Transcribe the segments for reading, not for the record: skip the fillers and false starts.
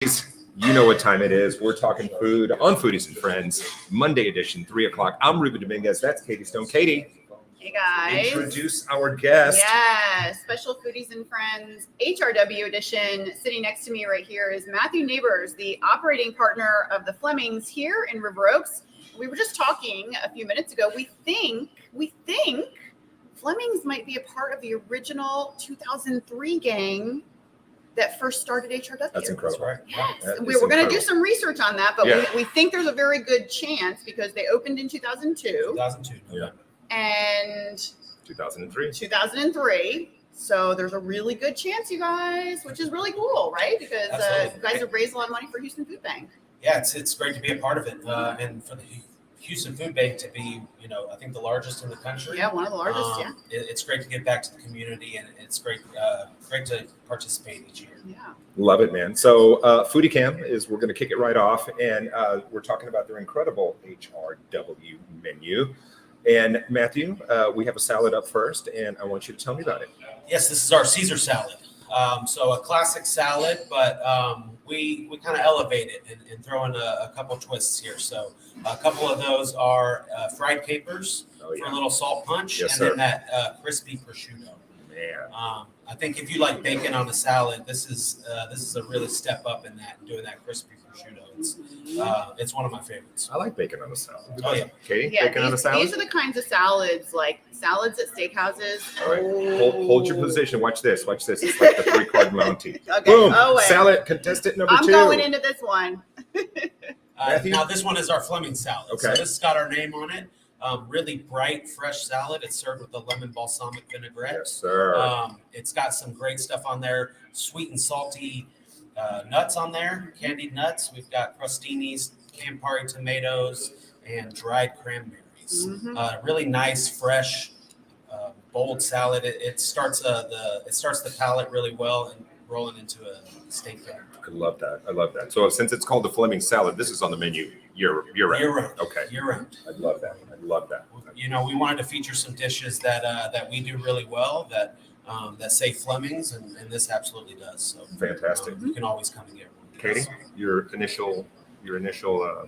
Foodies, you know what time it is. We're talking food on Foodies and Friends, Monday edition, 3 o'clock. I'm Ruben Dominguez. That's Katie Stone. Katie. Hey guys. Introduce our guest. Yes, special Foodies and Friends, HRW edition. Sitting next to me right here is Matthew Neighbors, the operating partner of the Flemings here in River Oaks. We were just talking a few minutes ago. We think Flemings might be a part of the original 2003 gang that first started HRW. That's incredible. Right. Yes. We're going to do some research on that, but we think there's a very good chance because they opened in 2002. 2002. Yeah. And 2003. So there's a really good chance, you guys, which is really cool, right? Because you guys have raised a lot of money for Houston Food Bank. Yeah, it's great to be a part of it, and for the Houston Food Bank to be, I think the largest in the country. Yeah, one of the largest. It's great to give back to the community, and it's great to participate each year. Yeah, love it, man. So Foodie Cam is we're going to kick it right off, and we're talking about their incredible HRW menu. And Matthew, we have a salad up first, and I want you to tell me about it. Yes, this is our Caesar salad. So a classic salad, but we kind of elevate it and throw in a couple twists here. So a couple of those are fried capers for a little salt punch, then that crispy prosciutto. Man. I think if you like bacon on a salad, this is a really step up in that, doing that crispy prosciutto. It's one of my favorites. I like bacon on a salad. Oh yeah, Katie, yeah, bacon on a salad. These are the kinds of salads, like salads at steakhouses. All right, hold your position. Watch this. It's like the 3-card Mountie. Okay. Boom. Oh, wait. Salad contestant number 2. I'm going into this one. Now this one is our Fleming salad. Okay. So this has got our name on it. Really bright, fresh salad. It's served with a lemon balsamic vinaigrette. Yes, sir. It's got some great stuff on there. Sweet and salty nuts on there, candied nuts. We've got crostinis, Campari tomatoes, and dried cranberries. Really nice, fresh, bold salad. It starts the palate really well and rolling into a steak dinner. I love that. So since it's called the Fleming salad, this is on the menu year round. Year round. Okay. Year round. I love that. We wanted to feature some dishes that we do really well that say Flemings, and this absolutely does. So fantastic. You can always come and get one. Katie, your initial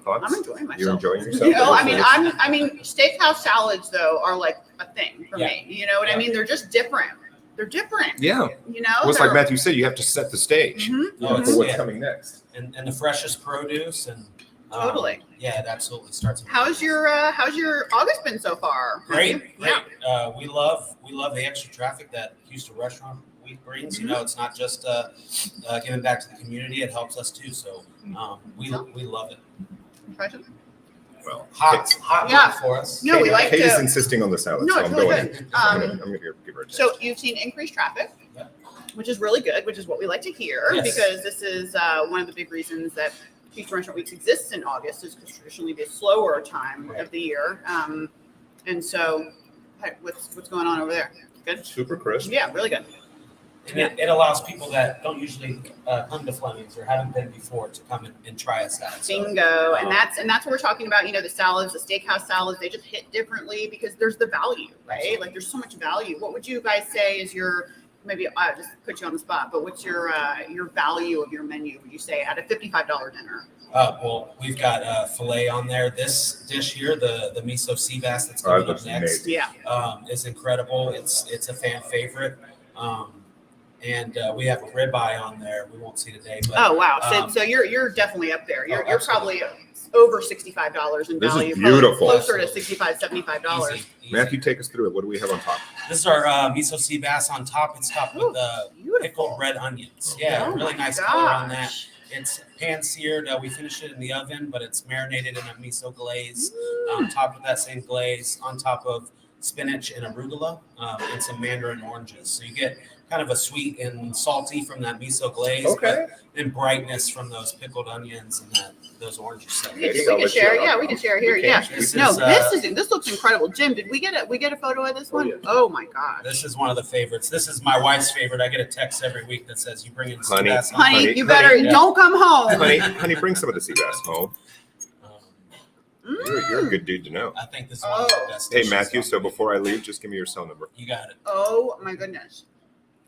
thoughts? I'm enjoying myself. You're enjoying yourself? I mean, steakhouse salads though are like a thing for me. You know what I mean? They're just different. They're different. Yeah. Well, it's like Matthew said, you have to set the stage for what's coming next. And the freshest produce and totally. Yeah, it absolutely starts. How's your August been so far? Great. We love the extra traffic that Houston Restaurant Week brings. It's not just giving back to the community; it helps us too. So we love it. Impression? Well, hot for us. No, we like Katie's to. insisting on the salad. No, so it's I'm really going. good. I'm gonna give her a taste. So you've seen increased traffic, which is really good, which is what we like to hear because this is one of the big reasons that Houston Restaurant Weeks exists in August is because traditionally the slower time of the year. And so, what's going on over there? Good. Super crisp. Yeah, really good. And it allows people that don't usually come to Fleming's or haven't been before to come and try us out. Bingo. And that's what we're talking about. The salads, the steakhouse salads, they just hit differently because there's the value, right? Like there's so much value. What would you guys say is your, maybe I just put you on the spot, but what's your value of your menu? Would you say at a $55 dinner? Well, we've got filet on there. This dish here, the miso sea bass that's coming up next, is incredible. It's a fan favorite. And we have a ribeye on there. We won't see today, but oh wow! So you're definitely up there. You're probably over $65 in This value. is beautiful. Closer to $65-$75. Easy. Matthew, take us through it. What do we have on top? This is our miso sea bass on top. It's topped with pickled red onions. Yeah, really nice color on that. It's pan seared. We finish it in the oven, but it's marinated in a miso glaze. Topped with that same glaze on top of spinach and arugula and some mandarin oranges. So you get kind of a sweet and salty from that miso glaze, but then brightness from those pickled onions and those oranges. We can share. Yeah, we can share here. This looks incredible. Jim, did we get a photo of this one? Yeah. Oh my gosh. This is one of the favorites. This is my wife's favorite. I get a text every week that says, "You bring in sea bass." Honey, you better don't come home. Honey, bring some of the sea bass home. You're a good dude to know. I think this is one of the best. Hey, Matthew, so before I leave, just give me your cell number. You got it. Oh my goodness.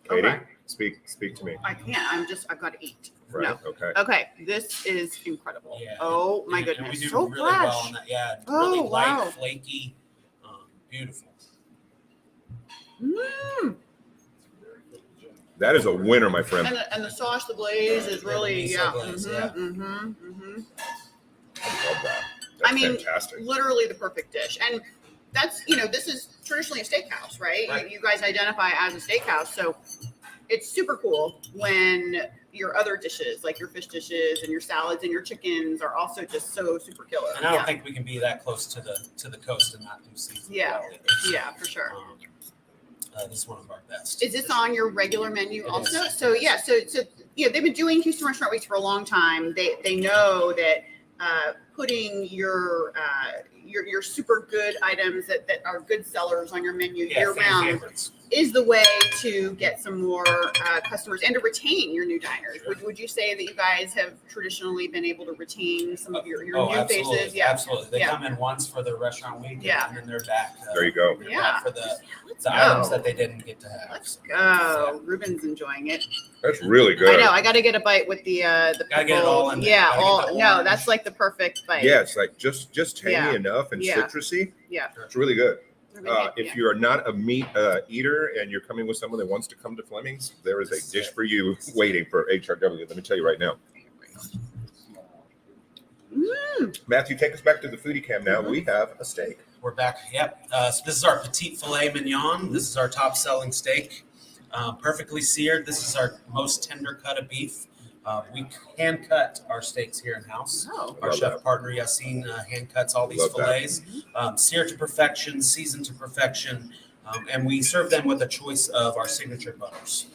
Katie? Okay. Speak to me. I can't. I've got to eat. Right. No. Okay. Okay, this is incredible. Yeah. Oh my And goodness, we do so really fresh. well on that. Yeah, Oh, really light, wow. flaky, beautiful. Mm. That is a winner, my friend. And the sauce, the glaze is really Miso yeah. glaze, Mhm, yeah. mhm, mhm. I love that. That's I mean, fantastic. literally the perfect dish. And that's, this is traditionally a steakhouse, right? Right. You guys identify as a steakhouse. So it's super cool when your other dishes, like your fish dishes and your salads and your chickens, are also just so super killer. And I don't think we can be that close to the coast and not do seafood. Yeah. well. It's, Yeah, for sure. this is one of our best. Is this on your regular menu It also? is. So yeah, so they've been doing Houston Restaurant Weeks for a long time. They know that putting your super good items that are good sellers on your menu year fan round favorites. is the way to get some more customers and to retain your new diners. Sure. Would you say that you guys have traditionally been able to retain some of your new absolutely, faces? Yeah, absolutely. They Yeah. come in once for the restaurant week, Yeah. and then they're back. There you go. they're Yeah. back for Let's the go. items that they didn't get to have. Let's go. Ruben's enjoying it. That's really good. I know. I got to get a bite with the Gotta get it pickle. all in there. Yeah. Gotta get the No, orange. that's like the perfect bite. Yeah, it's like just tangy Yeah. enough and Yeah. citrusy. Yeah. It's really good. Yeah. If you're not a meat eater and you're coming with someone that wants to come to Fleming's, there is a dish for you waiting for HRW. Let me tell you right now. Matthew, take us back to the foodie cam now. We have a steak. We're back. Yep. So this is our petite filet mignon. This is our top selling steak. Perfectly seared. This is our most tender cut of beef. We hand cut our steaks here in house. Oh. Our Love chef that. partner Yassine hand cuts all these Love that. fillets, seared to perfection, seasoned to perfection, and we serve them with a choice of our signature butters.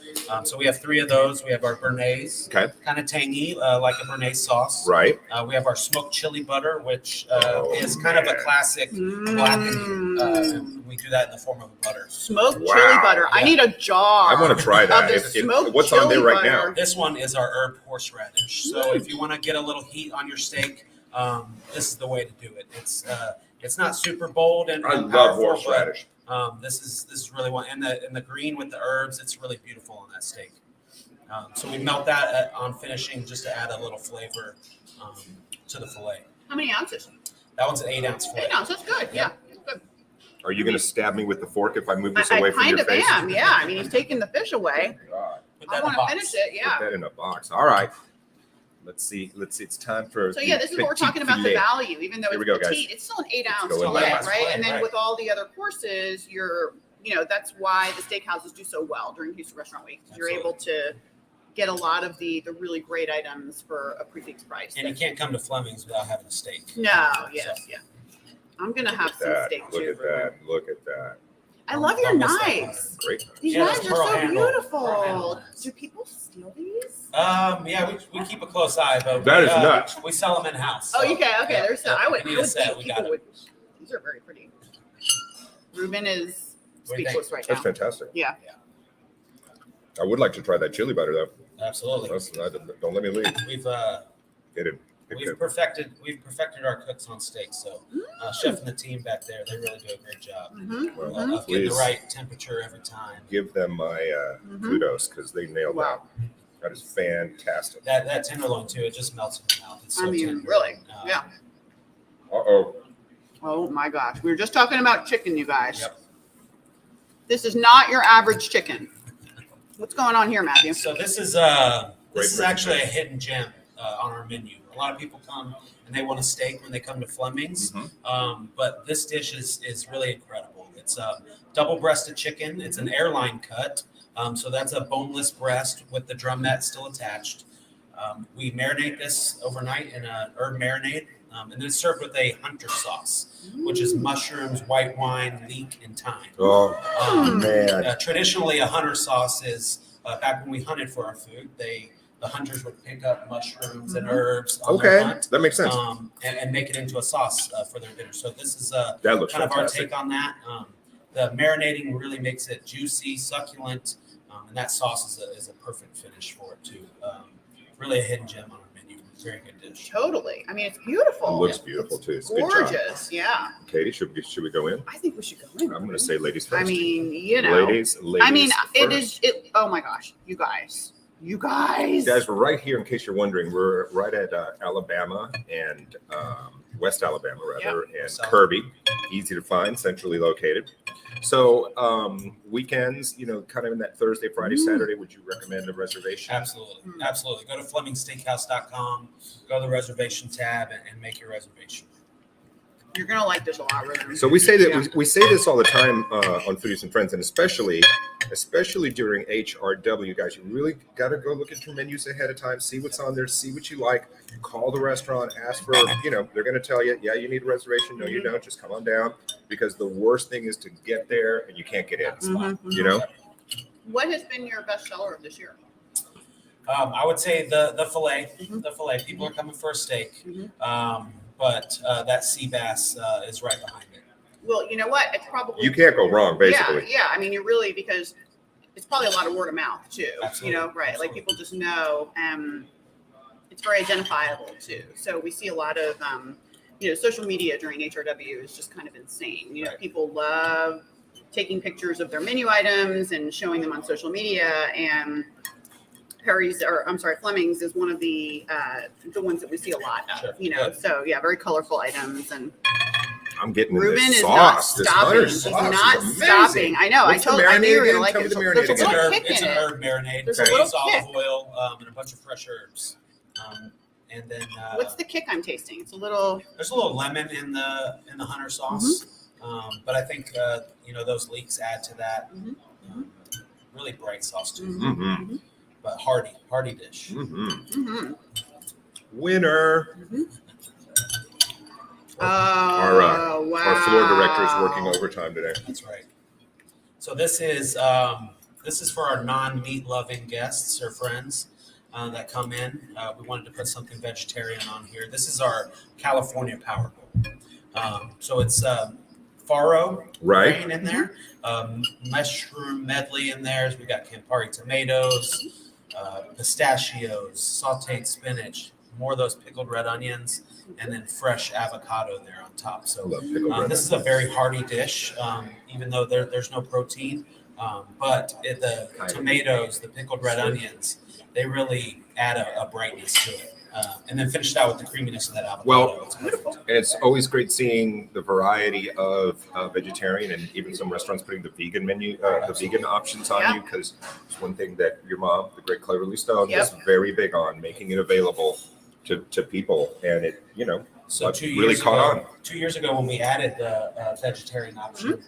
So we have 3 of those. We have our béarnaise, Okay. kind of tangy, like a béarnaise sauce. Right. We have our smoked chili butter, which Oh, is kind of a man. classic blackened. We do that in the form of a butter. Smoked Wow. chili butter. I Yeah. need a jar. I want to try that. Of the smoked What's on there chili right butter. now? This one is our herb horseradish. So if you want to get a little heat on your steak, this is the way to do it. It's not super bold and I love powerful, horseradish. but this is really one. And the green with the herbs, it's really beautiful on that steak. So we melt that on finishing just to add a little flavor to the fillet. How many ounces? That one's an 8-ounce fillet. 8 ounces. That's good. Yeah. Good. Are you going to stab me with the fork if I move this I away from kind your of face? am. Yeah. I mean, he's taking the fish away. God, Put I that in a want to box. finish it. Yeah. put that in a box. All right. Let's see. It's time for. So yeah, this is what we're talking about, the value. Even though Here we it's go, guys. petite, it's still an 8-ounce go in fillet, last. right? And then Right. with all the other courses, that's why the steakhouses do so well during Houston Restaurant Week. You're able to get a lot of the really great items for a prefix price. And you can't come to Fleming's without having a steak. No, So- yes, yeah. I'm gonna have some That. steak Look too. at that. Look at that. I love your Don't miss that knives. Great. These Yeah, knives those are pearl so handle. Pearl beautiful. handle. Do people steal these? Yeah, we keep a close eye, but That is nuts. We sell them in house. Oh, okay. There's some. I would We need a set. think We people got would. These are very pretty. Ruben is What do you speechless right That's now. fantastic. Yeah. I would like to try that chili butter though. Absolutely. Don't let me leave. We've Get it. we've perfected our cooks on steak. So chef and the team back there, they really do a great job Mm-hmm. Well, of getting the please. right temperature every time. Give them my kudos because they nailed Wow. that. That is fantastic. That tenderloin too, it just melts in your mouth. It's so I mean, tender. really. Yeah. Uh-oh. Oh my gosh. We were just talking about chicken, you guys. Yep. This is not your average chicken. What's going on here, Matthew? So this is Great actually a presentation. hidden gem on our menu. A lot of people come and they want a steak when they come to Fleming's, but this dish is really incredible. It's a double-breasted chicken. It's an airline cut, so that's a boneless breast with the drumette still attached. We marinate this overnight in a herb marinade, and then it's served with a hunter sauce, which is mushrooms, white wine, leek, and thyme. Oh, man. Traditionally, a hunter sauce is back when we hunted for our food. The hunters would pick up mushrooms and herbs on their Okay. hunt, That makes sense. and make it into a sauce for their dinner. So this is That looks kind of our fantastic. take on that. The marinating really makes it juicy, succulent, and that sauce is a perfect finish for it too. Really a hidden gem on our menu. Very good dish. Totally. I mean, it's beautiful. It looks beautiful too. It's a good job. Gorgeous. Yeah. Katie, should we go in? I think we should go in. I'm going to say ladies first. I mean, you know. Ladies I mean, first. oh my gosh, you guys. Guys, we're right here. In case you're wondering, we're right at Alabama and West Alabama, rather, and Kirby. Easy to find, centrally located. So weekends, you know, kind of in that Thursday, Friday, Saturday, would you recommend a reservation? Absolutely. Absolutely. Go to FlemingSteakhouse.com, go to the reservation tab and make your reservation. You're gonna like this a lot, Ruben. So we say that we say this all the time on Foodies and Friends, and especially during HRW, guys, you really got to go look at your menus ahead of time, see what's on there, see what you like, call the restaurant, ask for, you know, they're going to tell you, yeah, you need a reservation. No, you don't. Just come on down, because the worst thing is to get there and you can't get in. You know. What has been your best seller of this year? I would say the fillet. The fillet. People are coming for a steak. But that sea bass is right behind it. Well, you know what? It's probably you can't go wrong, basically. Yeah. I mean, you really, because it's probably a lot of word of mouth too. Absolutely. You know, right? Absolutely. Like people just know, it's very identifiable too. So we see a lot of, you know, social media during HRW is just kind of insane. You know, people love taking pictures of their menu items and showing them on social media, and Fleming's is one of the ones that we see a lot of, you know. So yeah, very colorful items, and I'm getting Ruben this is sauce. not stopping. This He's butter sauce not is stopping. I know. What's I knew you were gonna like Tell it. me the There's marinade a It's an little herb. kick It's in an it. herb marinade. There's a It's little olive kick. oil and a bunch of fresh herbs. And then What's the kick I'm tasting? It's a little. there's a little lemon in the hunter sauce. But I think you know, those leeks add to that. Really bright sauce too. But hearty dish. Winner. Wow. Our floor director is working overtime today. That's right. So this is for our non-meat loving guests or friends that come in. We wanted to put something vegetarian on here. This is our California Power Bowl. So it's farro grain in there, mushroom medley in there. We got Campari tomatoes, pistachios, sauteed spinach, more of those pickled red onions, and then fresh avocado there on top. So this is a very hearty dish, even though there's no protein. But the tomatoes, the pickled red onions, they really add a brightness to it. And then finish it out with the creaminess of that avocado. Well, it's always great seeing the variety of vegetarian and even some restaurants putting the vegan menu, the vegan options on you, because it's one thing that your mom, the great Cleverly Stone, is very big on, making it available to people, and it, you know, so really caught on. 2 years ago, when we added the vegetarian option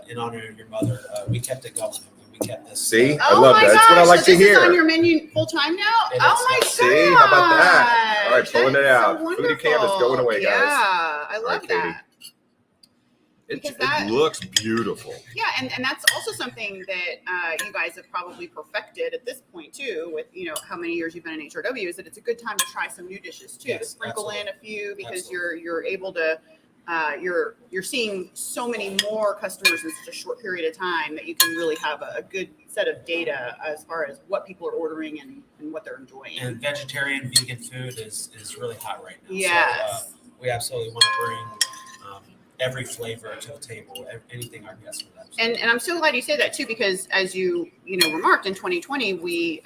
in honor of your mother, we kept it going. We kept this. See, I love that. That's what I like to hear. This is on your menu full time now? Oh my god! See, how about that? All right, pulling it out. So Foodie Camp is going away, guys. Yeah, I love that. It looks beautiful. Yeah, and that's also something that you guys have probably perfected at this point too, with, you know, how many years you've been in HRW, is that it's a good time to try some new dishes too, to sprinkle in a few, because you're able to you're seeing so many more customers in such a short period of time that you can really have a good set of data as far as what people are ordering and what they're enjoying. And vegetarian, vegan food is really hot right now. Yes. So, we absolutely want to bring every flavor to the table, anything our guests would absolutely. And I'm so glad you say that too, because as you remarked, in 2020 we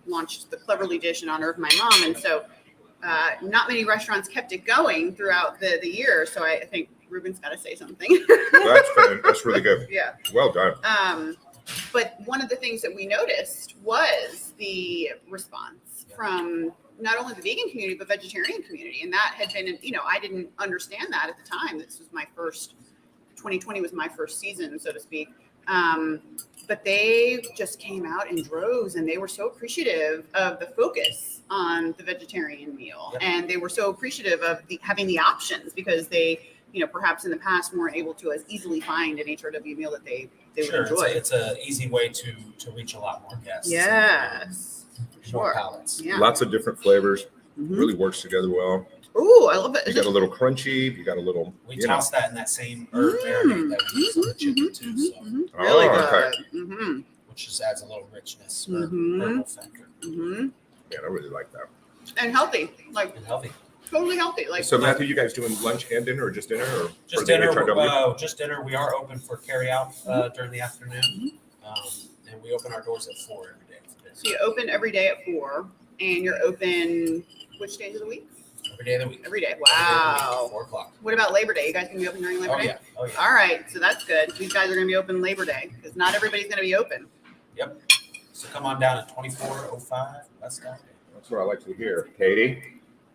launched the Cleverly dish in honor of my mom, and so not many restaurants kept it going throughout the year. So I think Ruben's got to say something. That's really good. Yeah. Well done. But one of the things that we noticed was the response from not only the vegan community, but vegetarian community. And that had been, I didn't understand that at the time. This was 2020 was my first season, so to speak. But they just came out in droves, and they were so appreciative of the focus on the vegetarian meal. Yep. And they were so appreciative of having the options, because they, perhaps in the past weren't able to as easily find an HRW meal that they would enjoy. It's an easy way to reach a lot more guests. Yes. More palettes. Yeah. Lots of different flavors. Really works together well. Ooh, I love it. You got a little crunchy. You got a little. We toss that in that same herb marinade that we use on the chicken too. So. Really good. Okay. Mm-hmm. Which just adds a little richness or herbal factor. Yeah, I really like that. And healthy, like and healthy. totally healthy. Like So Matthew, you guys doing lunch and dinner or just dinner? Or Just for the dinner. HRW? Just dinner. We are open for carry out during the afternoon, and we open our doors at 4 every day. So you open every day at 4, and you're open which days of the week? Every day of the week. Every day. Every day of the Wow. week, 4 o'clock. What about Labor Day? You guys gonna be open during Labor Day? Oh yeah. All right, so that's good. These guys are gonna be open Labor Day because not everybody's gonna be open. Yep. So come on down at 2405 West Dock. That's what I like to hear. Katie?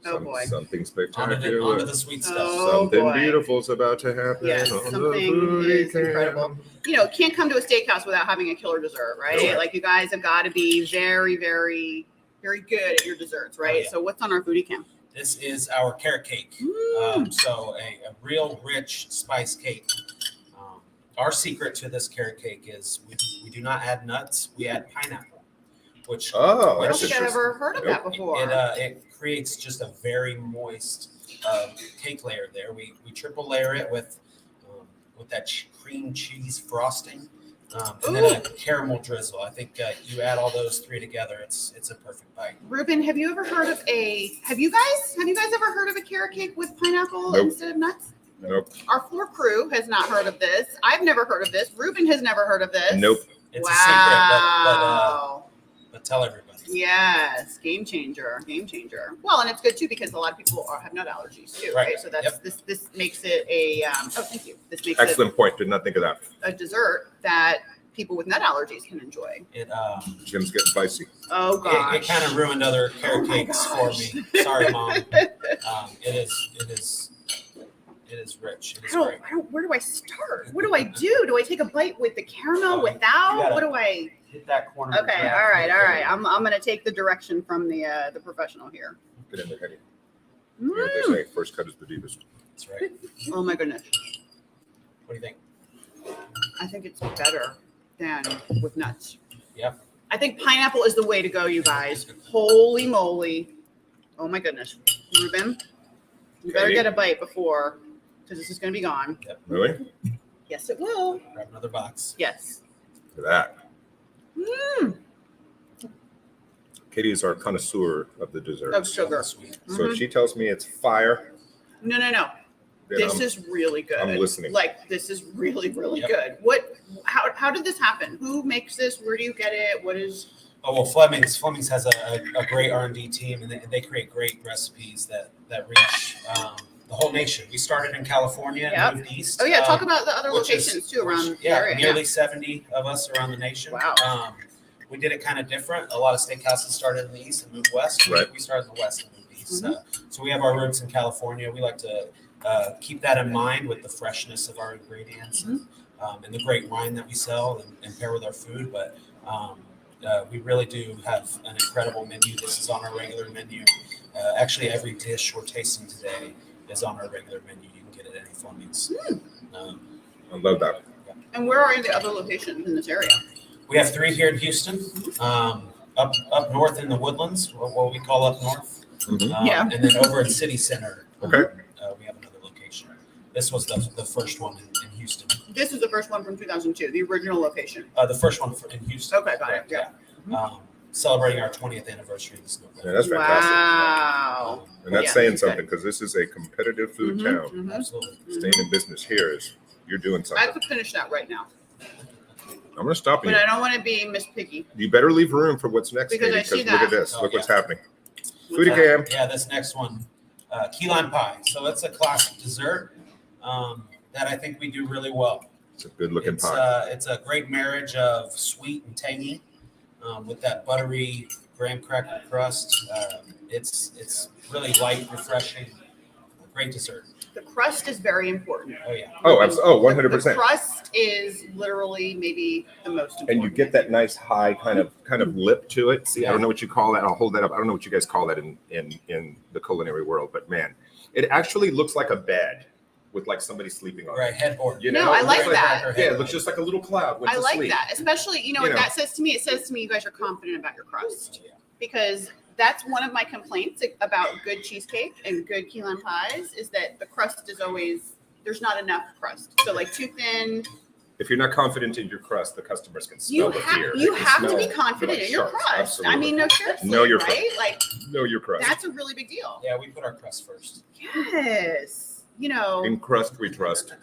Oh, boy. Something Onto spectacular. the sweet stuff. Oh, Something boy. beautiful is about to happen. Yes, on the something Foodie is Cam. incredible. You know, can't come to a steakhouse without having a killer dessert, right? Sure. Like you guys have got to be very, very, very good at your desserts, right? Oh, yeah. So what's on our foodie cam? This is our carrot cake. So a real rich spice cake. Our secret to this carrot cake is we do not add nuts. We add pineapple, which Oh, I don't that's think I've interesting. ever heard of that before. it creates just a very moist cake layer there. We triple layer it with that cream cheese frosting, and then a caramel drizzle. I think you add all those three together, it's a perfect bite. Ruben, have you guys ever heard of a carrot cake with pineapple Nope. instead of nuts? Nope. Our floor crew has not heard of this. I've never heard of this. Ruben has never heard of this. Nope. It's a secret, Wow. but tell everybody. Yes, game changer. Well, and it's good too because a lot of people have nut allergies too, right? Right. So that's this makes it a thank you. This makes Excellent point. Did not think of that. it a dessert that people with nut allergies can enjoy. Jim's getting spicy. Oh gosh, it kind of ruined other carrot Oh my cakes for gosh. me. Sorry, Mom. It is rich. It is great. Where do I start? What do I do? Do I take a bite with the caramel without? you gotta- What do I? Hit that corner. Okay, all right. I'm gonna take the direction from the professional here. Get in there, Katie. You know what they say, first cut is the deepest. That's right. Oh my goodness, What do you think? I think it's better than with nuts. Yep. I think pineapple is the way to go, you guys. Holy moly. Oh my goodness. Ruben, you better Katie? get a bite before, because this is going to be gone. Really? Yes, it will. Grab another box. Yes. Look at that. Mm, Katie is our connoisseur of the dessert. of sugar. Sweet. So if she tells me it's fire, No. then This is really good. I'm listening. Like, this is really, really Yep. good. How did this happen? Who makes this? Where do you get it? What is? Oh well, Fleming's has a great R&D team, and they create great recipes that reach the whole nation. We started in California Yep. and moved east. Oh yeah, talk about the other which is- locations too around the Yeah, area. nearly 70 of us around the nation. Wow. We did it kind of different. A lot of steakhouses started in the east and moved west. Right. We started in the west and moved east. Mhm. So we have our roots in California. We like to keep that in mind with the freshness of our ingredients and the great wine that we sell and pair with our food. But we really do have an incredible menu. This is on our regular menu. Actually, every dish we're tasting today is on our regular menu. You can get it at any Fleming's. I love that. And where are the other locations in this area? We have 3 here in Houston, up north in the Woodlands, what we call up north. Mhm. Yeah. And then over in City Center, Okay. we have another location. This was the first one in Houston. This is the first one from 2002, the original location. The first one in Houston. Okay, got it. Yeah. Celebrating our 20th anniversary this Yeah, November. that's fantastic. Wow. And that's Yeah, saying good. something because this is a competitive food Mhm, town. mhm. Absolutely. Staying in business here is you're doing I something. could finish that right now, I'm going to stop you. but I don't want to be Miss Piggy. You better leave room for what's next, Because Katie, I see because look at that. this. Oh, Look what's yeah. happening. Foodie Cam. Yeah, this next one, key lime pie. So it's a classic dessert that I think we do really well. It's a good looking It's, pie. it's a great marriage of sweet and tangy with that buttery graham cracker crust. It's really light, refreshing, great dessert. The crust is very important. Oh yeah. Oh, The 100%. crust is literally maybe the most important. And you get that nice high kind of lip to it. See, I don't know what you call that. I'll hold that up. I don't know what you guys call that in the culinary world, but man, it actually looks like a bed with like somebody sleeping on Right, it. headboard. You No, know? I like It's that. Yeah, it looks just like a little cloud. Went I to like sleep. that, especially, you know You what know. that says to me? It says to me you guys are confident about your crust. Yeah. Because that's one of my complaints about good cheesecake and good key lime pies is that the crust is always, there's not enough crust. So like too thin, If you're not confident in your crust, the customers can smell the fear. You They can have to smell be confident the in your sharks. crust. Absolutely. I mean, no, seriously, Know your right? Like, know your crust. that's a really big deal. Yeah, we put our crust first. Yes. You know. In crust, we trust.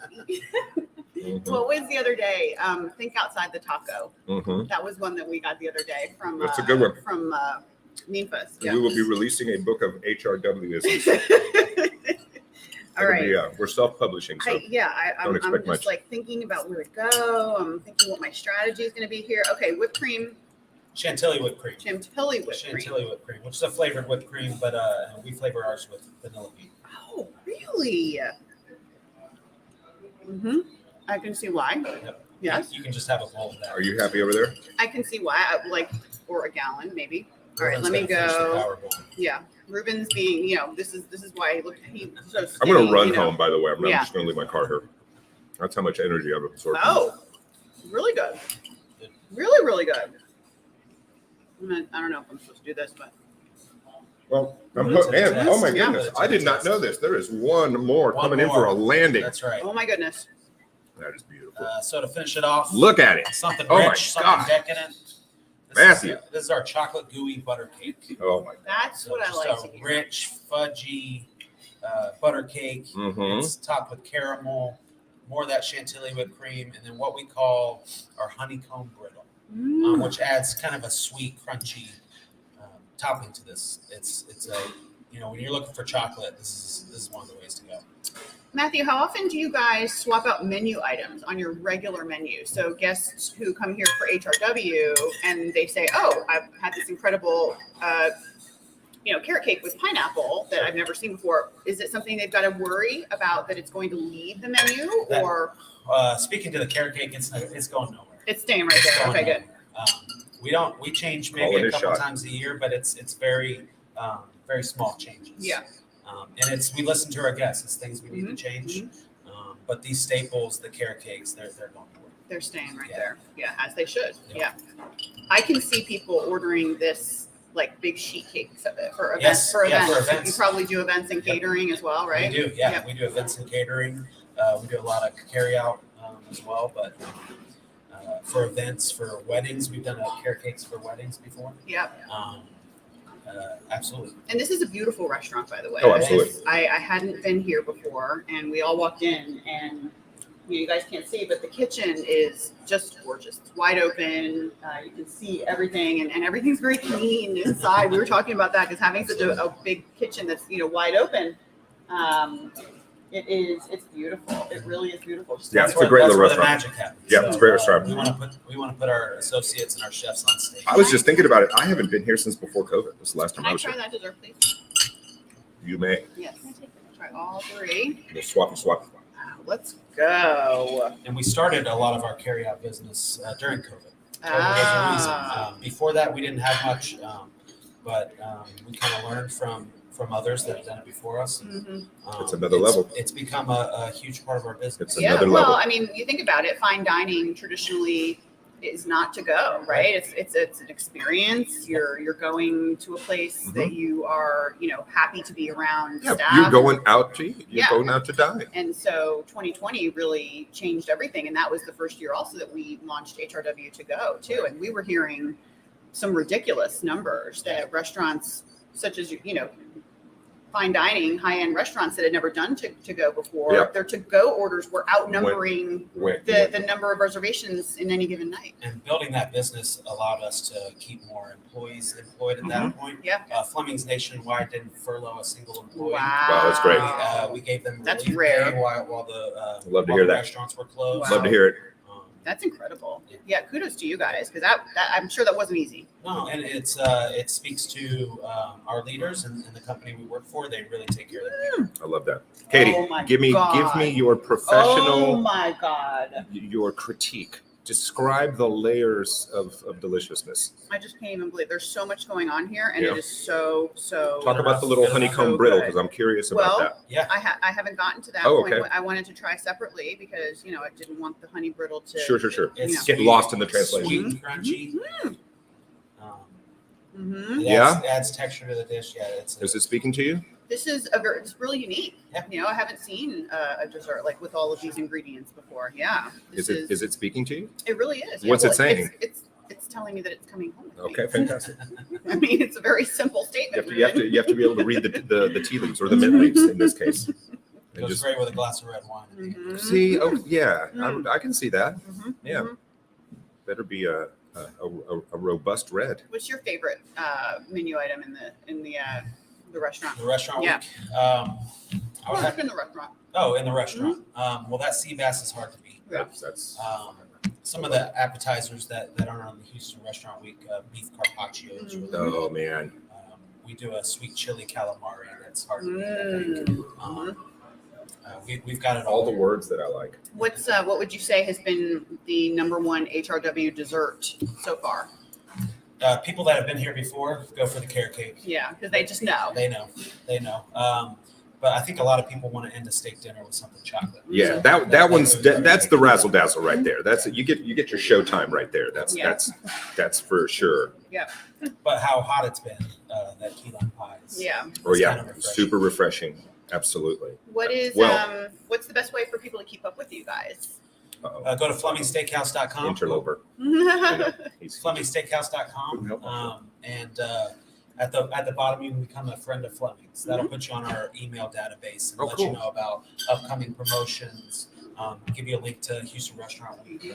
What was the other day? Think outside the taco. Mm-hmm. That was one that we got the other day from. That's a good one. From Ninfa's. We will be releasing a book of HRWs. All right. We're self-publishing, so I'm expect just much. like thinking about where to go. I'm thinking what my strategy is going to be here. Okay, whipped cream, Chantilly whipped cream. Chantilly whipped Chantilly whipped cream, which is a flavored whipped cream, but we flavor ours with vanilla bean. Oh, really? Mm-hmm. I can see why. Yep. Yes. You can just have a bowl of that. Are you happy over there? I can see why. Or a gallon, maybe. All right, Ruben's let me gonna finish the go. power bowl. Yeah, Ruben's being, this is why he's so I'm skinny, going to run home, by the way. I'm Yeah. just going to leave my car here. That's how much energy I've absorbed. Oh, really good. Really, really good. I don't know if I'm supposed to do this, but. Well, I'm It's hooked. a And, test. oh my Yeah. goodness, I did not know this. There is one more One coming in more. for a landing. That's right. Oh my goodness. That is beautiful. So to finish it off, Look at it. something Oh my rich, something God. decadent. Matthew. This is our chocolate gooey butter cake. Oh my. That's So what I just like to a hear. rich, fudgy butter cake. Mhm. It's topped with caramel, more of that chantilly whipped cream, and then what we call our honeycomb brittle, Mm. which adds kind of a sweet, crunchy topping to this. It's a when you're looking for chocolate, this is one of the ways to go. Matthew, how often do you guys swap out menu items on your regular menu? So guests who come here for HRW and they say, "Oh, I've had this incredible, carrot cake with pineapple that I've never seen before." Is it something they've got to worry about that it's going to leave the menu, or Speaking to the carrot cake, it's going nowhere. it's staying right there? Okay, good. We change Call maybe it a a couple shot. times a year, but it's very very small changes. Yeah. And we listen to our guests. It's things we need Mhm. to change. But these staples, the carrot cakes, they're going nowhere. They're staying right Yeah. there. Yeah, as they should. Yeah. Yeah. I can see people ordering this like big sheet cakes for events. Yes, For yeah, events. for events. You probably do events and Yep. catering as well, right? We do, yeah. Yep. We do events and catering. We do a lot of carry out as well. But for events, for weddings, we've done carrot cakes for weddings before. Yep. Absolutely. And this is a beautiful restaurant, by the way. Oh, absolutely. I hadn't been here before, and we all walked in, and you guys can't see, but the kitchen is just gorgeous. It's wide open. You can see everything, and everything's very clean inside. We were talking about that because having such a big kitchen that's wide open, it's beautiful. It really is beautiful. Just Yeah, That's it's a where- great that's little where restaurant. The magic happens. Yeah, it's a great restaurant. We want to put our associates and our chefs on stage. I was just thinking about it. I haven't been here since before COVID. This is the last time Can I I was try here. that dessert, please? You may. Yes. Try all three. We'll swap and swap. Let's go. And we started a lot of our carry-out business during COVID. COVID was Ah. the reason. Before that, we didn't have much, but we kind of learned from others that have done it before us. Mhm. It's another level. It's become a huge part of our business. It's Yeah, another well, level. I mean, you think about it, fine dining traditionally is not to go, right? It's an experience. You're going to a place that you are, happy to be around Yeah, staff. you're going out to eat. You're Yeah. going out to dine. And so 2020 really changed everything. And that was the first year also that we launched HRW to go too. And we were hearing some ridiculous numbers that restaurants such as, fine dining, high-end restaurants that had never done to go before, Yeah. their to-go orders were outnumbering Went- the number of reservations in any given night. And building that business allowed us to keep more employees employed at that point. Yeah. Fleming's nationwide didn't furlough a single employee. Wow. that's great. We gave them That's relief rare. pay while the Love to while hear the that. restaurants were closed. Wow. Love to hear it. That's incredible. Yeah, kudos to you guys because that I'm sure that wasn't easy. No, and it speaks to our leaders and the company we work for. They really take care of their people. I love that. Katie, Oh my give me God. your Oh professional, my God. your critique. Describe the layers of deliciousness. I just can't even believe there's so much going on here and Yeah. it is so. Talk about the little Good enough. honeycomb So brittle good. because I'm curious about Well, that. Yeah. I haven't gotten to that Oh, point. okay. I wanted to try separately because, I didn't want the honey brittle to. Sure. It's Yeah. Get lost in the translation. Sweet and crunchy. Mm-hmm. Adds texture to the dish. Yeah, Is it speaking to you? This is it's really unique. Yeah. You know, I haven't seen a dessert like with all of these ingredients before. Yeah. Is it speaking to you? It really is. What's it saying? It's telling me that it's coming home. with me. Okay, fantastic. I mean, it's a very simple statement. You have to be able to read the tea leaves or the mint leaves in this case. It goes great with a glass of red wine. Mhm. See, oh yeah, Mm. I can see that. Mhm. Yeah, Mhm. better be a robust red. What's your favorite menu item in the restaurant? The restaurant Yeah. week. I would Or have, in the restaurant. in the restaurant. Well, that sea bass is hard to beat. Yeah. That's Some of the appetizers that aren't on the Houston Restaurant Week, beef carpaccio is really good. oh man. We do a sweet chili calamari that's hard to beat. I think. Mm. We've got it All the words that I like. What would you say has been the number one HRW dessert so far? People that have been here before go for the carrot cake. Yeah, because they just know. They know. But I think a lot of people want to end a steak dinner with something chocolate. Yeah, that's the razzle dazzle right there. That's it. You get your showtime right there. That's for sure. Yeah. But how hot it's been, that key lime pie is. Yeah. Oh it's yeah, kind of refreshing. super refreshing. Absolutely. What's the best way for people to keep up with you guys? Uh-oh. Go to FlemingSteakhouse.com. Interloper. He's FlemingSteakhouse.com. And at the bottom, you can become a friend of Fleming's. That'll put you on our email database and let you cool. know about upcoming promotions. Give you a link to Houston Restaurant Week.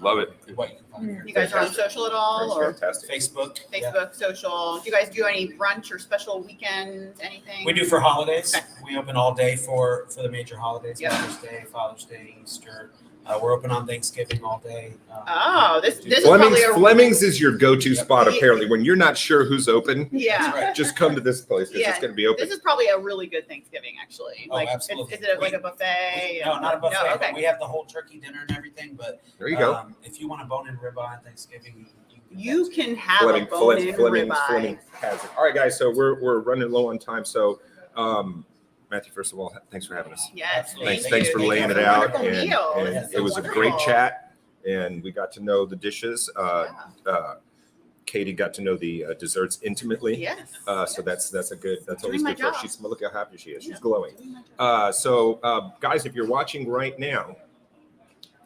Love it. And what you can find here. You guys are on social at all, or Fantastic. Facebook. Yeah. Facebook, social? Do you guys do any brunch or special weekends? Anything? We do for holidays. Okay. We open all day for the major holidays. Yeah. Mother's Day, Father's Day, Easter. We're open on Thanksgiving all day. Oh, this is probably a Fleming's is your go-to Yep. spot apparently. When you're not sure who's open, yeah. That's right. just come to this place because it's Yeah. going to be open. This is probably a really good Thanksgiving, actually. Oh, Like, absolutely. Is it like a buffet? No, not a buffet. No, okay. But we have the whole turkey dinner and everything. But There you go. If you want a bone-in ribeye on Thanksgiving, You can have a bone-in ribeye. Fleming has it. All right, guys. So we're running low on time. So, Matthew, first of all, thanks for having us. Yes. Thanks Thanks for you. laying it It's a out. wonderful And, meal. and This is it was a great wonderful. chat, and we got to know the dishes. Katie got to know the desserts intimately. Yes. So that's always Doing good my for her. job. Look how happy she is. She's Yeah. glowing. Guys, if you're watching right now,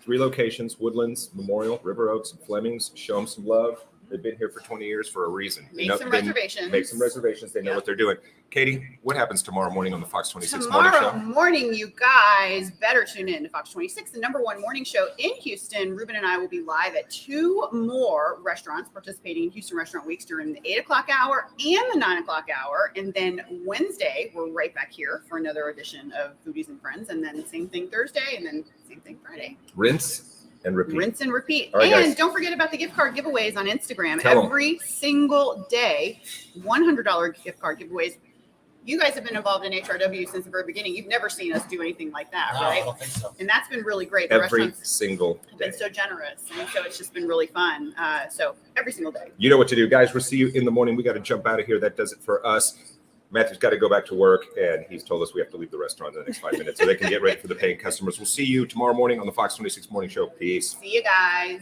3 locations: Woodlands, Memorial, River Oaks, and Fleming's. Show them some love. They've been here for 20 years for a reason. Make some reservations. Make some reservations. They know Yeah. what they're doing. Katie, what happens tomorrow morning on the Fox 26 morning Tomorrow show? morning, you guys better tune in to Fox 26, the #1 morning show in Houston. Ruben and I will be live at 2 more restaurants participating in Houston Restaurant Weeks during the 8 o'clock hour and the 9 o'clock hour. And then Wednesday, we're right back here for another edition of Foodies and Friends. And then same thing Thursday, and then same thing Friday. Rinse and repeat. Rinse and repeat. All right, and guys. don't forget about the gift card giveaways on Instagram. Tell 'em. Every single day, $100 gift card giveaways. You guys have been involved in HRW since the very beginning. You've never seen us do anything like that, no, I right? don't think so. And that's been really great. The Every restaurants single have day. been so generous. And so it's just been really fun. So every single day. You know what to do, guys. We'll see you in the morning. We got to jump out of here. That does it for us. Matthew's got to go back to work, and he's told us we have to leave the restaurant in the next 5 minutes so they can get ready for the paying customers. We'll see you tomorrow morning on the Fox 26 Morning Show. Peace. See you guys.